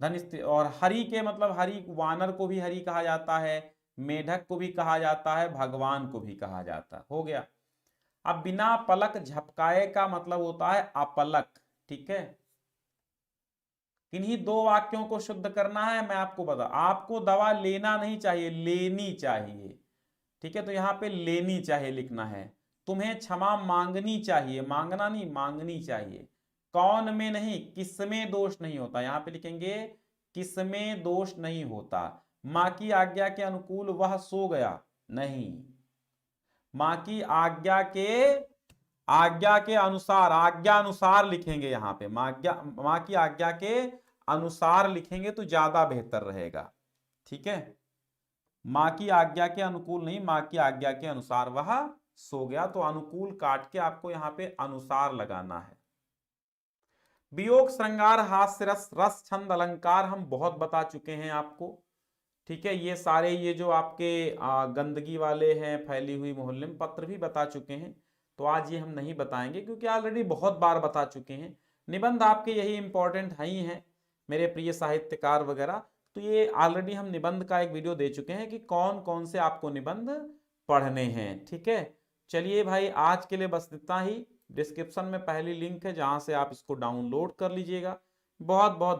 धन। और हरि के मतलब, हरि वानर को भी हरि कहा जाता है, मेढक को भी कहा जाता है, भगवान को भी कहा जाता है। हो गया। अब बिना पलक झपकाए का मतलब होता है अपलक। ठीक है, इन्हीं दो वाक्यों को शुद्ध करना है। मैं आपको बता, आपको दवा लेना नहीं चाहिए, लेनी चाहिए। ठीक है, तो यहां पे लेनी चाहिए लिखना है। तुम्हें क्षमा मांगनी चाहिए, मांगना नहीं, मांगनी चाहिए। कौन में नहीं, किसमें दोष नहीं होता, यहां पे लिखेंगे किसमें दोष नहीं होता। मां की आज्ञा के अनुकूल वह सो गया, नहीं। मां की आज्ञा के, आज्ञा के अनुसार, आज्ञा अनुसार लिखेंगे यहां पे। मां की आज्ञा के अनुसार लिखेंगे तो ज्यादा बेहतर रहेगा। ठीक है, मां की आज्ञा के अनुकूल नहीं, मां की आज्ञा के अनुसार वह सो गया, तो अनुकूल काट के आपको यहां पे अनुसार लगाना है। वियोग, श्रृंगार, हास्य रस, रस, छंद, अलंकार हम बहुत बता चुके हैं आपको। ठीक है। ये सारे ये जो आपके गंदगी वाले हैं फैली हुई मोहल्ले में, पत्र भी बता चुके हैं, तो आज ये हम नहीं बताएंगे क्योंकि ऑलरेडी बहुत बार बता चुके हैं। निबंध आपके यही इंपॉर्टेंट है ही हैं मेरे प्रिय साहित्यकार वगैरह। तो ये ऑलरेडी हम निबंध का एक वीडियो दे चुके हैं कि कौन कौन से आपको निबंध पढ़ने हैं। ठीक है, चलिए भाई आज के लिए बस इतना ही। डिस्क्रिप्शन में पहली लिंक है जहां से आप इसको डाउनलोड कर लीजिएगा। बहुत बहुत